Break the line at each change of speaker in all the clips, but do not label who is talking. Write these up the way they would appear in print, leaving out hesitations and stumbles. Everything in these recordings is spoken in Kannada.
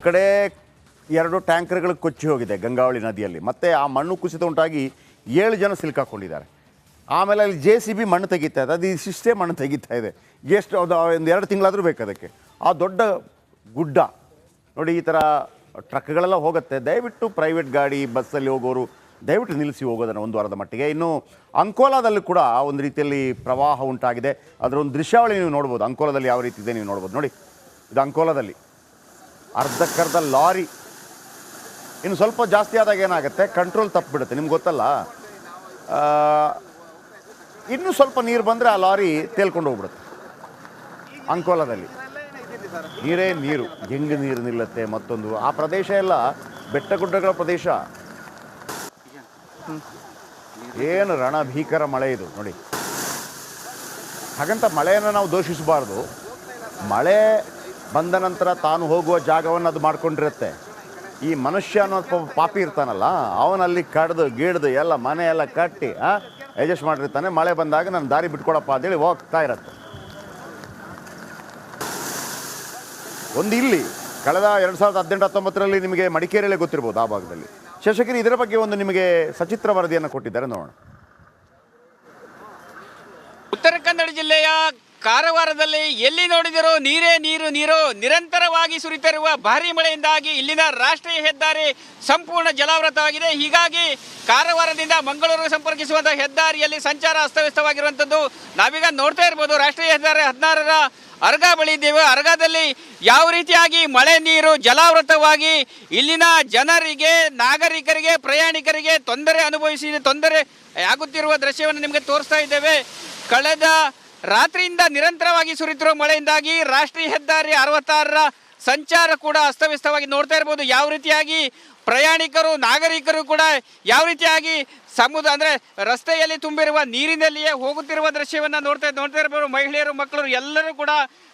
ಕಡೆ 2 ಟ್ಯಾಂಕರ್ಗಳು ಕೊಚ್ಚಿ ಹೋಗಿದೆ ಗಂಗಾವಳಿ ನದಿಯಲ್ಲಿ. ಮತ್ತು ಆ ಮಣ್ಣು ಕುಸಿತ ಉಂಟಾಗಿ 7 ಜನ ಸಿಲುಕಾಕೊಂಡಿದ್ದಾರೆ. ಆಮೇಲೆ ಅಲ್ಲಿ JCB ಮಣ್ಣು ತೆಗಿತಾ ಇದೆ. ಅದು ಇಷ್ಟೇ ಮಣ್ಣು ತೆಗಿತಾ ಇದೆ. ಎಷ್ಟು ಅದು ಒಂದು 2 ತಿಂಗಳಾದರೂ ಬೇಕು ಅದಕ್ಕೆ. ಆ ದೊಡ್ಡ ಗುಡ್ಡ ನೋಡಿ, ಈ ಥರ ಟ್ರಕ್ಗಳೆಲ್ಲ ಹೋಗುತ್ತೆ. ದಯವಿಟ್ಟು ಪ್ರೈವೇಟ್ ಗಾಡಿ ಬಸ್ಸಲ್ಲಿ ಹೋಗೋರು ದಯವಿಟ್ಟು ನಿಲ್ಲಿಸಿ ಹೋಗೋದನ್ನು ಒಂದು ವಾರದ ಮಟ್ಟಿಗೆ. ಇನ್ನು ಅಂಕೋಲಾದಲ್ಲಿ ಕೂಡ ಒಂದು ರೀತಿಯಲ್ಲಿ ಪ್ರವಾಹ ಉಂಟಾಗಿದೆ. ಅದರ ಒಂದು ದೃಶ್ಯಾವಳಿ ನೀವು ನೋಡ್ಬೋದು. ಅಂಕೋಲಾದಲ್ಲಿ ಯಾವ ರೀತಿ ಇದೆ ನೀವು ನೋಡ್ಬೋದು. ನೋಡಿ, ಇದು ಅಂಕೋಲಾದಲ್ಲಿ ಅರ್ಧಕ್ಕರ್ಧ ಲಾರಿ. ಇನ್ನು ಸ್ವಲ್ಪ ಜಾಸ್ತಿ ಆದಾಗ ಏನಾಗುತ್ತೆ, ಕಂಟ್ರೋಲ್ ತಪ್ಪಿಬಿಡುತ್ತೆ. ನಿಮ್ಗೆ ಗೊತ್ತಲ್ಲ, ಇನ್ನೂ ಸ್ವಲ್ಪ ನೀರು ಬಂದರೆ ಆ ಲಾರಿ ತೇಲ್ಕೊಂಡು ಹೋಗ್ಬಿಡುತ್ತೆ. ಅಂಕೋಲಾದಲ್ಲಿ ನೀರೇ ನೀರು, ಹೆಂಗೆ ನೀರು ನಿಲ್ಲುತ್ತೆ. ಮತ್ತೊಂದು ಆ ಪ್ರದೇಶ ಎಲ್ಲ ಬೆಟ್ಟ ಗುಡ್ಡಗಳ ಪ್ರದೇಶ. ಏನು ರಣಭೀಕರ ಮಳೆ ಇದು ನೋಡಿ. ಹಾಗಂತ ಮಳೆಯನ್ನು ನಾವು ದೋಷಿಸಬಾರ್ದು. ಮಳೆ ಬಂದ ನಂತರ ತಾನು ಹೋಗುವ ಜಾಗವನ್ನು ಅದು ಮಾಡ್ಕೊಂಡಿರುತ್ತೆ. ಈ ಮನುಷ್ಯ ಅನ್ನೋ ಪಾಪಿ ಇರ್ತಾನಲ್ಲ, ಅವನಲ್ಲಿ ಕಡ್ದು ಗಿಡ್ದು ಎಲ್ಲ ಮನೆ ಎಲ್ಲ ಕಟ್ಟಿ ಅಡ್ಜಸ್ಟ್ ಮಾಡಿರ್ತಾನೆ. ಮಳೆ ಬಂದಾಗ ನಾನು ದಾರಿ ಬಿಟ್ಕೊಡಪ್ಪ ಅಂತೇಳಿ ಹೋಗ್ತಾ ಇರತ್ತೆ. ಒಂದು ಇಲ್ಲಿ ಕಳೆದ 2018-19ರಲ್ಲಿ ನಿಮಗೆ ಮಡಿಕೇರಿಯಲ್ಲೇ ಗೊತ್ತಿರ್ಬೋದು, ಆ ಭಾಗದಲ್ಲಿ ಶೇಷಗಿರಿ ಇದರ ಬಗ್ಗೆ ಒಂದು ನಿಮಗೆ ಸಚಿತ್ರ ವರದಿಯನ್ನು ಕೊಟ್ಟಿದ್ದಾರೆ, ನೋಡೋಣ.
ಉತ್ತರ ಕನ್ನಡ ಜಿಲ್ಲೆಯ ಕಾರವಾರದಲ್ಲಿ ಎಲ್ಲಿ ನೋಡಿದರೂ ನೀರೇ ನೀರು ನೀರು. ನಿರಂತರವಾಗಿ ಸುರಿತಿರುವ ಭಾರೀ ಮಳೆಯಿಂದಾಗಿ ಇಲ್ಲಿನ ರಾಷ್ಟ್ರೀಯ ಹೆದ್ದಾರಿ ಸಂಪೂರ್ಣ ಜಲಾವೃತವಾಗಿದೆ. ಹೀಗಾಗಿ ಕಾರವಾರದಿಂದ ಮಂಗಳೂರು ಸಂಪರ್ಕಿಸುವಂತಹ ಹೆದ್ದಾರಿಯಲ್ಲಿ ಸಂಚಾರ ಅಸ್ತವ್ಯಸ್ತವಾಗಿರುವಂಥದ್ದು ನಾವೀಗ ನೋಡ್ತಾ ಇರ್ಬೋದು. ರಾಷ್ಟ್ರೀಯ ಹೆದ್ದಾರಿ 16ರ ಅರ್ಗ ಬಳಿ ಇದ್ದೇವೆ. ಅರ್ಗದಲ್ಲಿ ಯಾವ ರೀತಿಯಾಗಿ ಮಳೆ ನೀರು ಜಲಾವೃತವಾಗಿ ಇಲ್ಲಿನ ಜನರಿಗೆ, ನಾಗರಿಕರಿಗೆ, ಪ್ರಯಾಣಿಕರಿಗೆ ತೊಂದರೆ ಆಗುತ್ತಿರುವ ದೃಶ್ಯವನ್ನು ನಿಮಗೆ ತೋರಿಸ್ತಾ ಇದ್ದೇವೆ. ಕಳೆದ ರಾತ್ರಿಯಿಂದ ನಿರಂತರವಾಗಿ ಸುರಿತಿರುವ ಮಳೆಯಿಂದಾಗಿ ರಾಷ್ಟ್ರೀಯ ಹೆದ್ದಾರಿ 66ರ ಸಂಚಾರ ಕೂಡ ಅಸ್ತವ್ಯಸ್ತವಾಗಿ ನೋಡ್ತಾ ಇರ್ಬೋದು. ಯಾವ ರೀತಿಯಾಗಿ ಪ್ರಯಾಣಿಕರು, ನಾಗರಿಕರು ಕೂಡ ಯಾವ ರೀತಿಯಾಗಿ ಅಂದರೆ ರಸ್ತೆಯಲ್ಲಿ ತುಂಬಿರುವ ನೀರಿನಲ್ಲಿಯೇ ಹೋಗುತ್ತಿರುವ ದೃಶ್ಯವನ್ನು ನೋಡ್ತಾ ಇರ್ಬೋದು. ಮಹಿಳೆಯರು, ಮಕ್ಕಳು ಎಲ್ಲರೂ ಕೂಡ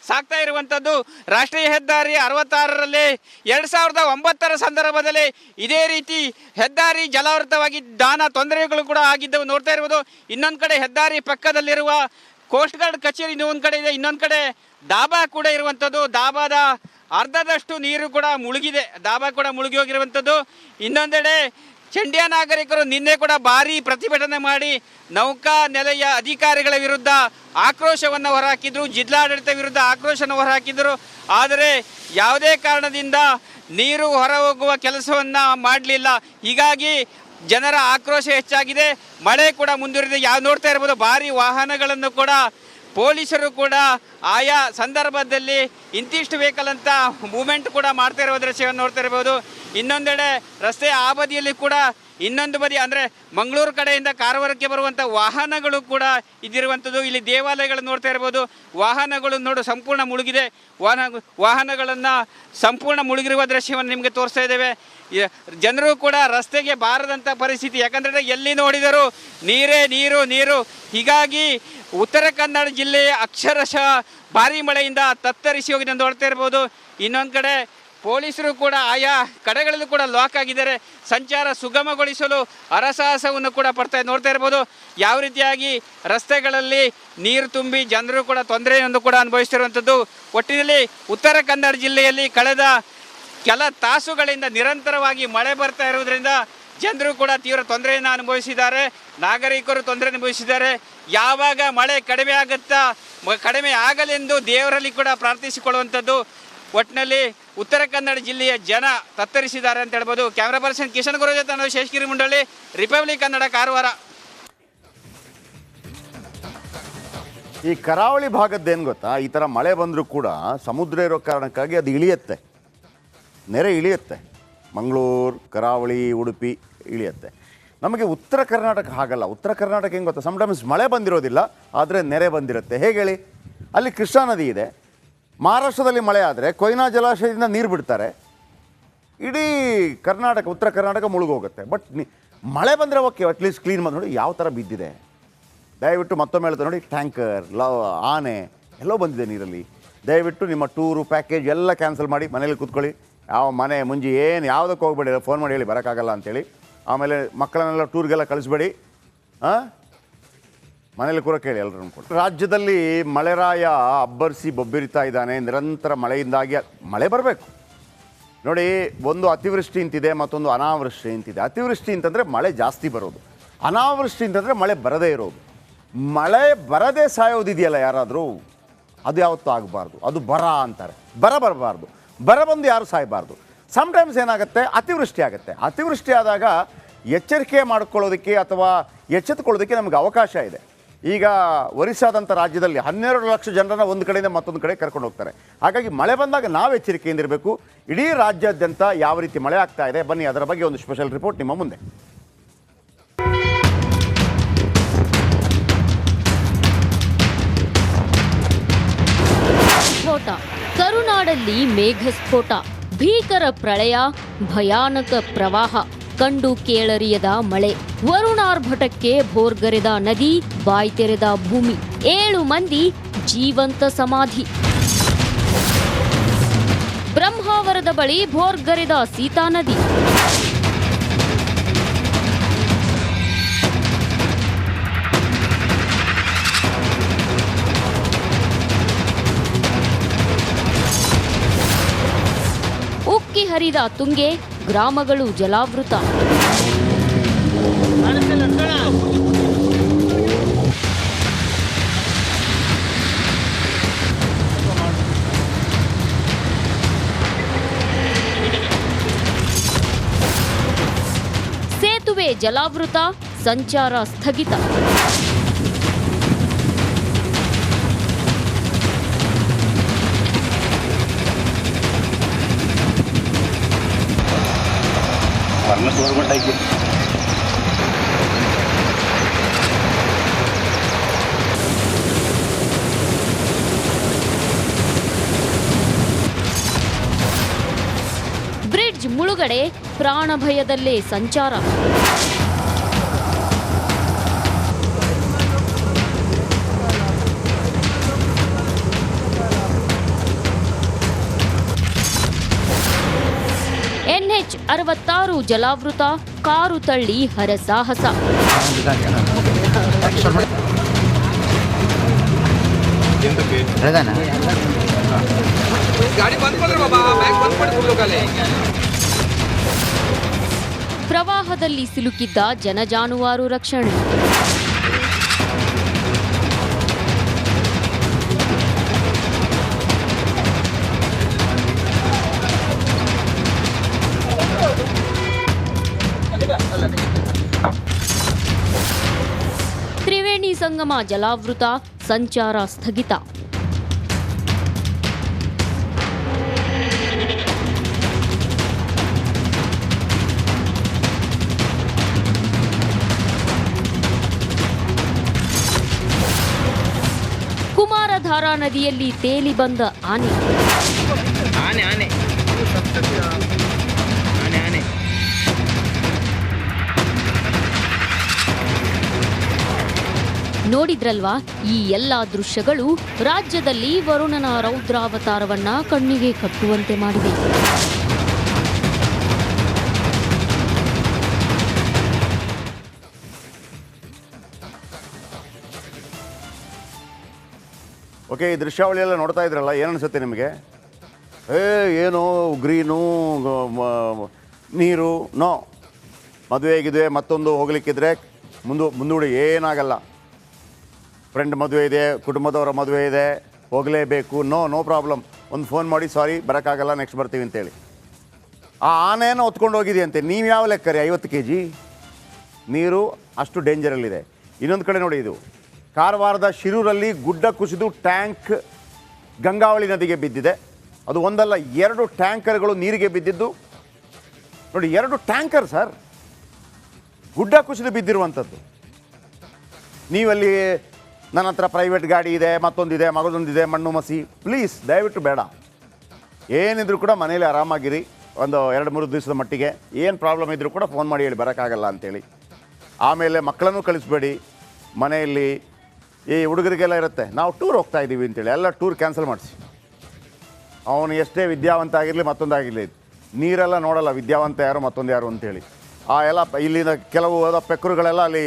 ಸಾಕ್ತಾ ಇರುವಂಥದ್ದು. ರಾಷ್ಟ್ರೀಯ ಹೆದ್ದಾರಿ 66ರಲ್ಲಿ 2009ರ ಸಂದರ್ಭದಲ್ಲಿ ಇದೇ ರೀತಿ ಹೆದ್ದಾರಿ ಜಲಾವೃತವಾಗಿ ತೊಂದರೆಗಳು ಕೂಡ ಆಗಿದ್ದವು ನೋಡ್ತಾ ಇರ್ಬೋದು. ಇನ್ನೊಂದು ಕಡೆ ಹೆದ್ದಾರಿ ಪಕ್ಕದಲ್ಲಿರುವ ಕೋಸ್ಟ್ ಗಾರ್ಡ್ ಕಚೇರಿ ಇನ್ನೊಂದು ಕಡೆ ಇದೆ, ಇನ್ನೊಂದು ಕಡೆ ಡಾಬಾ ಕೂಡ ಇರುವಂಥದ್ದು. ಡಾಬಾದ ಅರ್ಧದಷ್ಟು ನೀರು ಕೂಡ ಮುಳುಗಿದೆ, ಡಾಬಾ ಕೂಡ ಮುಳುಗಿ ಹೋಗಿರುವಂಥದ್ದು. ಇನ್ನೊಂದೆಡೆ ಚಂಡ್ಯ ನಾಗರಿಕರು ನಿನ್ನೆ ಕೂಡ ಭಾರೀ ಪ್ರತಿಭಟನೆ ಮಾಡಿ ನೌಕಾ ನೆಲೆಯ ಅಧಿಕಾರಿಗಳ ವಿರುದ್ಧ ಆಕ್ರೋಶವನ್ನು ಹೊರಹಾಕಿದ್ರು, ಜಿಲ್ಲಾಡಳಿತ ವಿರುದ್ಧ ಆಕ್ರೋಶವನ್ನು ಹೊರಹಾಕಿದ್ರು. ಆದರೆ ಯಾವುದೇ ಕಾರಣದಿಂದ ನೀರು ಹೊರ ಹೋಗುವ ಕೆಲಸವನ್ನು ಮಾಡಲಿಲ್ಲ. ಹೀಗಾಗಿ ಜನರ ಆಕ್ರೋಶ ಹೆಚ್ಚಾಗಿದೆ. ಮಳೆ ಕೂಡ ಮುಂದುವರಿದೆ. ನೋಡ್ತಾ ಇರ್ಬೋದು, ಭಾರಿ ವಾಹನಗಳನ್ನು ಕೂಡ ಪೊಲೀಸರು ಕೂಡ ಆಯಾ ಸಂದರ್ಭದಲ್ಲಿ ಇಂತಿಷ್ಟು ವೆಹಿಕಲ್ ಅಂತ ಮೂವ್ಮೆಂಟ್ ಕೂಡ ಮಾಡ್ತಾ ಇರುವ ದೃಶ್ಯವನ್ನು ನೋಡ್ತಾ ಇರ್ಬೋದು. ಇನ್ನೊಂದೆಡೆ ರಸ್ತೆಯ ಆ ಬದಿಯಲ್ಲಿ ಕೂಡ ಇನ್ನೊಂದು ಬದಿ ಅಂದರೆ ಮಂಗಳೂರು ಕಡೆಯಿಂದ ಕಾರವಾರಕ್ಕೆ ಬರುವಂಥ ವಾಹನಗಳು ಕೂಡ ಇದಿರುವಂಥದ್ದು. ಇಲ್ಲಿ ದೇವಾಲಯಗಳನ್ನು ನೋಡ್ತಾ ಇರ್ಬೋದು. ವಾಹನಗಳು ಸಂಪೂರ್ಣ ಮುಳುಗಿದೆ. ವಾಹನಗಳನ್ನು ಸಂಪೂರ್ಣ ಮುಳುಗಿರುವ ದೃಶ್ಯವನ್ನು ನಿಮಗೆ ತೋರಿಸ್ತಾ ಇದ್ದೇವೆ. ಜನರು ಕೂಡ ರಸ್ತೆಗೆ ಬಾರದಂಥ ಪರಿಸ್ಥಿತಿ, ಯಾಕಂದರೆ ಎಲ್ಲಿ ನೋಡಿದರೂ ನೀರೇ ನೀರು ನೀರು. ಹೀಗಾಗಿ ಉತ್ತರ ಕನ್ನಡ ಜಿಲ್ಲೆಯ ಅಕ್ಷರಶಃ ಭಾರೀ ಮಳೆಯಿಂದ ತತ್ತರಿಸಿ ಹೋಗಿದೆ ನೋಡ್ತಾ ಇರ್ಬೋದು. ಇನ್ನೊಂದು ಕಡೆ ಪೊಲೀಸರು ಕೂಡ ಆಯಾ ಕಡೆಗಳಲ್ಲೂ ಕೂಡ ಲಾಕ್ ಆಗಿದ್ದಾರೆ. ಸಂಚಾರ ಸುಗಮಗೊಳಿಸಲು ಹರಸಾಹಸವನ್ನು ಕೂಡ ನೋಡ್ತಾ ಇರ್ಬೋದು. ಯಾವ ರೀತಿಯಾಗಿ ರಸ್ತೆಗಳಲ್ಲಿ ನೀರು ತುಂಬಿ ಜನರು ಕೂಡ ತೊಂದರೆಯನ್ನು ಕೂಡ ಅನುಭವಿಸ್ತಿರುವಂಥದ್ದು. ಒಟ್ಟಿನಲ್ಲಿ ಉತ್ತರ ಕನ್ನಡ ಜಿಲ್ಲೆಯಲ್ಲಿ ಕಳೆದ ಕೆಲ ತಾಸುಗಳಿಂದ ನಿರಂತರವಾಗಿ ಮಳೆ ಬರ್ತಾ ಇರುವುದರಿಂದ ಜನರು ಕೂಡ ತೀವ್ರ ತೊಂದರೆಯನ್ನು ಅನುಭವಿಸಿದ್ದಾರೆ, ನಾಗರಿಕರು ತೊಂದರೆ ಅನುಭವಿಸಿದ್ದಾರೆ. ಯಾವಾಗ ಮಳೆ ಕಡಿಮೆ ಆಗಲೆಂದು ದೇವರಲ್ಲಿ ಕೂಡ ಪ್ರಾರ್ಥಿಸಿಕೊಳ್ಳುವಂಥದ್ದು. ಒಟ್ಟಿನಲ್ಲಿ ಉತ್ತರ ಕನ್ನಡ ಜಿಲ್ಲೆಯ ಜನ ತತ್ತರಿಸಿದ್ದಾರೆ ಅಂತ ಹೇಳ್ಬೋದು. ಕ್ಯಾಮ್ರಾ ಪರ್ಸನ್ ಕಿಶನ್ ಗುರು ಜೊತೆ ನಾನು ಶೇಷಗಿರಿ ಮುಂಡಳ್ಳಿ, ರಿಪಬ್ಲಿಕ್ ಕನ್ನಡ, ಕಾರವಾರ.
ಈ ಕರಾವಳಿ ಭಾಗದ್ದೇನು ಗೊತ್ತಾ, ಈ ಥರ ಮಳೆ ಬಂದರೂ ಕೂಡ ಸಮುದ್ರ ಇರೋ ಕಾರಣಕ್ಕಾಗಿ ಅದು ಇಳಿಯುತ್ತೆ, ನೆರೆ ಇಳಿಯುತ್ತೆ. ಮಂಗಳೂರು, ಕರಾವಳಿ, ಉಡುಪಿ ಇಳಿಯುತ್ತೆ. ನಮಗೆ ಉತ್ತರ ಕರ್ನಾಟಕ ಹಾಗಲ್ಲ. ಉತ್ತರ ಕರ್ನಾಟಕ ಹೆಂಗೆ ಗೊತ್ತಾ, ಸಮ್ಟೈಮ್ಸ್ ಮಳೆ ಬಂದಿರೋದಿಲ್ಲ, ಆದರೆ ನೆರೆ ಬಂದಿರುತ್ತೆ. ಹೇಗೆ ಹೇಳಿ, ಅಲ್ಲಿ ಕೃಷ್ಣಾ ನದಿ ಇದೆ. ಮಹಾರಾಷ್ಟ್ರದಲ್ಲಿ ಮಳೆ ಆದರೆ ಕೊಯ್ನಾ ಜಲಾಶಯದಿಂದ ನೀರು ಬಿಡ್ತಾರೆ, ಇಡೀ ಕರ್ನಾಟಕ, ಉತ್ತರ ಕರ್ನಾಟಕ ಮುಳುಗೋಗುತ್ತೆ. ಬಟ್ ಮಳೆ ಬಂದರೆ ಓಕೆ, ಅಟ್ಲೀಸ್ಟ್ ಕ್ಲೀನ್ ಮಾಡಿ ನೋಡಿ ಯಾವ ಥರ ಬಿದ್ದಿದೆ. ದಯವಿಟ್ಟು ಮತ್ತೊಮ್ಮೆ ಹೇಳ್ತಾ ನೋಡಿ, ಟ್ಯಾಂಕರ್, ಆನೆ ಎಲ್ಲೋ ಬಂದಿದೆ ನೀರಲ್ಲಿ. ದಯವಿಟ್ಟು ನಿಮ್ಮ ಟೂರು ಪ್ಯಾಕೇಜ್ ಎಲ್ಲ ಕ್ಯಾನ್ಸಲ್ ಮಾಡಿ ಮನೇಲಿ ಕೂತ್ಕೊಳ್ಳಿ. ಯಾವ ಮನೆ ಮುಂಜಿ ಏನು ಯಾವುದಕ್ಕೆ ಹೋಗಬೇಡಿ, ಫೋನ್ ಮಾಡಿ ಹೇಳಿ ಬರೋಕ್ಕಾಗಲ್ಲ ಅಂತೇಳಿ. ಆಮೇಲೆ ಮಕ್ಕಳನ್ನೆಲ್ಲ ಟೂರ್ಗೆಲ್ಲ ಕಳಿಸ್ಬೇಡಿ, ಮನೇಲಿ ಕೂರಕ್ಕೆ ಹೇಳಿ ಎಲ್ಲರೂ ಕೂಡ. ರಾಜ್ಯದಲ್ಲಿ ಮಳೆರಾಯ ಅಬ್ಬರಿಸಿ ಬೊಬ್ಬಿರಿತಾ ಇದ್ದಾನೆ. ನಿರಂತರ ಮಳೆಯಿಂದಾಗಿ ಮಳೆ ಬರಬೇಕು, ನೋಡಿ, ಒಂದು ಅತಿವೃಷ್ಟಿ ಅಂತಿದೆ, ಮತ್ತೊಂದು ಅನಾವೃಷ್ಟಿ ಅಂತಿದೆ. ಅತಿವೃಷ್ಟಿ ಅಂತಂದರೆ ಮಳೆ ಜಾಸ್ತಿ ಬರೋದು, ಅನಾವೃಷ್ಟಿ ಅಂತಂದರೆ ಮಳೆ ಬರದೇ ಇರೋದು. ಮಳೆ ಬರದೇ ಸಾಯೋದಿದೆಯಲ್ಲ ಯಾರಾದರೂ, ಅದು ಯಾವತ್ತೂ ಆಗಬಾರ್ದು. ಅದು ಬರ ಅಂತಾರೆ. ಬರಬಾರ್ದು. ಬರ ಬಂದು ಯಾರು ಸಾಯಬಾರ್ದು. ಸಮ್ಟೈಮ್ಸ್ ಏನಾಗುತ್ತೆ, ಅತಿವೃಷ್ಟಿ ಆಗುತ್ತೆ. ಅತಿವೃಷ್ಟಿ ಆದಾಗ ಎಚ್ಚರಿಕೆ ಮಾಡ್ಕೊಳ್ಳೋದಕ್ಕೆ ಅಥವಾ ಎಚ್ಚೆತ್ತುಕೊಳ್ಳೋದಕ್ಕೆ ನಮಗೆ ಅವಕಾಶ ಇದೆ. ಈಗ ಒರಿಸ್ಸಾದಂಥ ರಾಜ್ಯದಲ್ಲಿ 12 ಲಕ್ಷ ಜನರನ್ನ ಒಂದು ಕಡೆಯಿಂದ ಮತ್ತೊಂದು ಕಡೆ ಕರ್ಕೊಂಡು ಹೋಗ್ತಾರೆ. ಹಾಗಾಗಿ ಮಳೆ ಬಂದಾಗ ನಾವು ಎಚ್ಚರಿಕೆಯಿಂದ ಇರಬೇಕು. ಇಡೀ ರಾಜ್ಯಾದ್ಯಂತ ಯಾವ ರೀತಿ ಮಳೆ ಆಗ್ತಾ ಇದೆ, ಬನ್ನಿ ಅದರ ಬಗ್ಗೆ ಒಂದು ಸ್ಪೆಷಲ್ ರಿಪೋರ್ಟ್ ನಿಮ್ಮ ಮುಂದೆ.
ಸ್ಫೋಟ, ಕರುನಾಡಲ್ಲಿ ಮೇಘಸ್ಫೋಟ, ಭೀಕರ ಪ್ರಳಯ, ಭಯಾನಕ ಪ್ರವಾಹ, ಕಂಡು ಕೇಳರಿಯದ ಮಳೆ, ವರುಣಾರ್ಭಟಕ್ಕೆ ಭೋರ್ಗರೆದ ನದಿ, ಬಾಯ್ತೆರೆದ ಭೂಮಿ, 7 ಮಂದಿ ಜೀವಂತ ಸಮಾಧಿ. ಬ್ರಹ್ಮಾವರದ ಬಳಿ ಭೋರ್ಗರೆದ ಸೀತಾ ನದಿ. ಉಕ್ಕಿ ಹರಿದ ತುಂಗೆ, ಗ್ರಾಮಗಳು ಜಲಾವೃತ. ಸೇತುವೆ ಜಲಾವೃತ, ಸಂಚಾರ ಸ್ಥಗಿತ. ಬ್ರಿಡ್ಜ್ ಮುಳುಗಡೆ, ಪ್ರಾಣ ಭಯದಲ್ಲೇ ಸಂಚಾರ. NH 66 ಜಲಾವೃತ, ಕಾರು ತಳ್ಳಿ ಹರಸಾಹಸ. ಪ್ರವಾಹದಲ್ಲಿ ಸಿಲುಕಿದ್ದ ಜನಜಾನುವಾರು ರಕ್ಷಣೆ. ತ್ರಿವೇಣಿ ಸಂಗಮ ಜಲಾವೃತ, ಸಂಚಾರ ಸ್ಥಗಿತ. ಕುಮಾರಧಾರಾ ನದಿಯಲ್ಲಿ ತೇಲಿ ಬಂದ ಆನೆ. ನೋಡಿದ್ರಲ್ವಾ, ಈ ಎಲ್ಲಾ ದೃಶ್ಯಗಳು ರಾಜ್ಯದಲ್ಲಿ ವರುಣನ ರೌದ್ರಾವತಾರವನ್ನ ಕಣ್ಣಿಗೆ ಕಟ್ಟುವಂತೆ ಮಾಡಿದೆ.
ಓಕೆ, ಈ ದೃಶ್ಯಾವಳಿಯೆಲ್ಲ ನೋಡ್ತಾ ಇದ್ರಲ್ಲ, ಏನು ಅನಿಸುತ್ತೆ ನಿಮಗೆ? ಏನು ಗ್ರೀನು, ನೀರು, ನೋ. ಮದುವೆ ಮತ್ತೊಂದು ಹೋಗ್ಲಿಕ್ಕಿದ್ರೆ ಮುಂದೂಡಿ ಏನಾಗಲ್ಲ. ಫ್ರೆಂಡ್ ಮದುವೆ ಇದೆ, ಕುಟುಂಬದವರ ಮದುವೆ ಇದೆ, ಹೋಗಲೇಬೇಕು, ನೋ ಪ್ರಾಬ್ಲಮ್. ಒಂದು ಫೋನ್ ಮಾಡಿ, ಸಾರಿ ಬರೋಕ್ಕಾಗಲ್ಲ, ನೆಕ್ಸ್ಟ್ ಬರ್ತೀವಿ ಅಂತೇಳಿ. ಆ ಆನೆಯನ್ನು ಹೊತ್ಕೊಂಡು ಹೋಗಿದೆಯಂತೆ. ನೀವು ಯಾವ ಲೆಕ್ಕರಿ? 50 kg ನೀರು, ಅಷ್ಟು ಡೇಂಜರಲ್ಲಿದೆ. ಇನ್ನೊಂದು ಕಡೆ ನೋಡಿ, ಇದು ಕಾರವಾರದ ಶಿರೂರಲ್ಲಿ ಗುಡ್ಡ ಕುಸಿದು ಟ್ಯಾಂಕ್ ಗಂಗಾವಳಿ ನದಿಗೆ ಬಿದ್ದಿದೆ. ಅದು ಒಂದಲ್ಲ, 2 ಟ್ಯಾಂಕರ್ಗಳು ನೀರಿಗೆ ಬಿದ್ದಿದ್ದು ನೋಡಿ. 2 ಟ್ಯಾಂಕರ್ ಸರ್, ಗುಡ್ಡ ಕುಸಿದು ಬಿದ್ದಿರುವಂಥದ್ದು. ನೀವಲ್ಲಿ ನನ್ನ ಹತ್ರ ಪ್ರೈವೇಟ್ ಗಾಡಿ ಇದೆ, ಮತ್ತೊಂದಿದೆ, ಮಗದೊಂದಿದೆ, ಮಣ್ಣು ಮಸಿ, ಪ್ಲೀಸ್ ದಯವಿಟ್ಟು ಬೇಡ. ಏನಿದ್ರು ಕೂಡ ಮನೇಲಿ ಆರಾಮಾಗಿರಿ. ಒಂದು 2-3 ದಿವಸದ ಮಟ್ಟಿಗೆ ಏನು ಪ್ರಾಬ್ಲಮ್ ಇದ್ದರೂ ಕೂಡ ಫೋನ್ ಮಾಡಿ ಹೇಳಿ ಬರೋಕ್ಕಾಗಲ್ಲ ಅಂತೇಳಿ. ಆಮೇಲೆ ಮಕ್ಕಳನ್ನು ಕಳಿಸ್ಬೇಡಿ. ಮನೆಯಲ್ಲಿ ಈ ಹುಡುಗರಿಗೆಲ್ಲ ಇರುತ್ತೆ, ನಾವು ಟೂರ್ ಹೋಗ್ತಾ ಇದ್ದೀವಿ ಅಂತೇಳಿ, ಎಲ್ಲ ಟೂರ್ ಕ್ಯಾನ್ಸಲ್ ಮಾಡಿಸಿ. ಅವನು ಎಷ್ಟೇ ವಿದ್ಯಾವಂತ ಆಗಿರಲಿ, ಮತ್ತೊಂದಾಗಿರಲಿ, ನೀರೆಲ್ಲ ನೋಡಲ್ಲ ವಿದ್ಯಾವಂತ ಯಾರು ಮತ್ತೊಂದು ಯಾರು ಅಂತೇಳಿ. ಆ ಎಲ್ಲ ಇಲ್ಲಿಂದ ಕೆಲವು ಪೆಕ್ಕರುಗಳೆಲ್ಲ ಅಲ್ಲಿ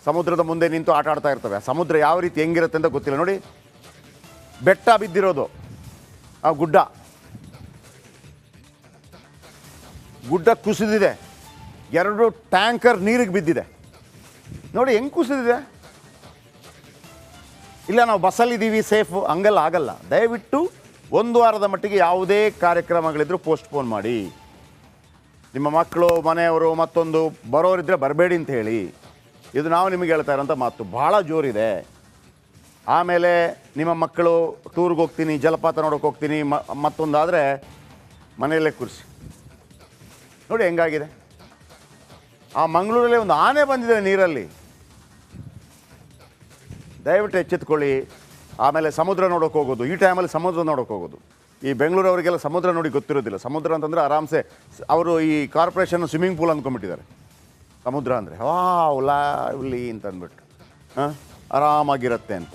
ಸಮುದ್ರದ ಮುಂದೆ ನಿಂತು ಆಟ ಆಡ್ತಾ ಇರ್ತವೆ. ಸಮುದ್ರ ಯಾವ ರೀತಿ ಹೆಂಗಿರುತ್ತೆ ಅಂತ ಗೊತ್ತಿಲ್ಲ. ನೋಡಿ, ಬೆಟ್ಟ ಬಿದ್ದಿರೋದು, ಆ ಗುಡ್ಡ. ಗುಡ್ಡ ಕುಸಿದಿದೆ, 2 ಟ್ಯಾಂಕರ್ ನೀರಿಗೆ ಬಿದ್ದಿದೆ. ನೋಡಿ ಹೆಂಗೆ ಕುಸಿದಿದೆ. ಇಲ್ಲ ನಾವು ಬಸ್ಸಲ್ಲಿದ್ದೀವಿ ಸೇಫು, ಹಂಗೆಲ್ಲ ಆಗಲ್ಲ. ದಯವಿಟ್ಟು 1 ವಾರದ ಮಟ್ಟಿಗೆ ಯಾವುದೇ ಕಾರ್ಯಕ್ರಮಗಳಿದ್ರೂ ಪೋಸ್ಟ್ಪೋನ್ ಮಾಡಿ. ನಿಮ್ಮ ಮಕ್ಕಳು, ಮನೆಯವರು, ಮತ್ತೊಂದು ಬರೋರಿದ್ದರೆ ಬರಬೇಡಿ ಅಂತ ಹೇಳಿ. ಇದು ನಾವು ನಿಮಗೆ ಹೇಳ್ತಾ ಇರೋಂಥ ಮಾತು. ಭಾಳ ಜೋರಿದೆ. ಆಮೇಲೆ ನಿಮ್ಮ ಮಕ್ಕಳು ಟೂರ್ಗೆ ಹೋಗ್ತೀನಿ, ಜಲಪಾತ ನೋಡೋಕೆ ಹೋಗ್ತೀನಿ, ಮತ್ತೊಂದಾದರೆ ಮನೆಯಲ್ಲೇ ಕೂರಿಸಿ. ನೋಡಿ ಹೆಂಗಾಗಿದೆ. ಆ ಮಂಗಳೂರಲ್ಲಿ ಒಂದು ಆನೆ ಬಂದಿದೆ ನೀರಲ್ಲಿ. ದಯವಿಟ್ಟು ಎಚ್ಚೆತ್ಕೊಳ್ಳಿ. ಆಮೇಲೆ ಸಮುದ್ರ ನೋಡೋಕೆ ಹೋಗೋದು, ಈ ಟೈಮಲ್ಲಿ ಸಮುದ್ರ ನೋಡೋಕೆ ಹೋಗೋದು. ಈ ಬೆಂಗಳೂರವರಿಗೆಲ್ಲ ಸಮುದ್ರ ನೋಡಿ ಗೊತ್ತಿರೋದಿಲ್ಲ. ಸಮುದ್ರ ಅಂತಂದರೆ ಆರಾಮ್ಸೆ ಅವರು ಈ ಕಾರ್ಪೊರೇಷನ್ ಸ್ವಿಮ್ಮಿಂಗ್ ಪೂಲ್ ಅಂದ್ಕೊಂಡ್ಬಿಟ್ಟಿದ್ದಾರೆ. ಸಮುದ್ರ ಅಂದರೆ ವಾವ್ ಲವ್ಲಿ ಅಂತ ಅಂದ್ಬಿಟ್ಟು ಆರಾಮಾಗಿರುತ್ತೆ ಅಂತ.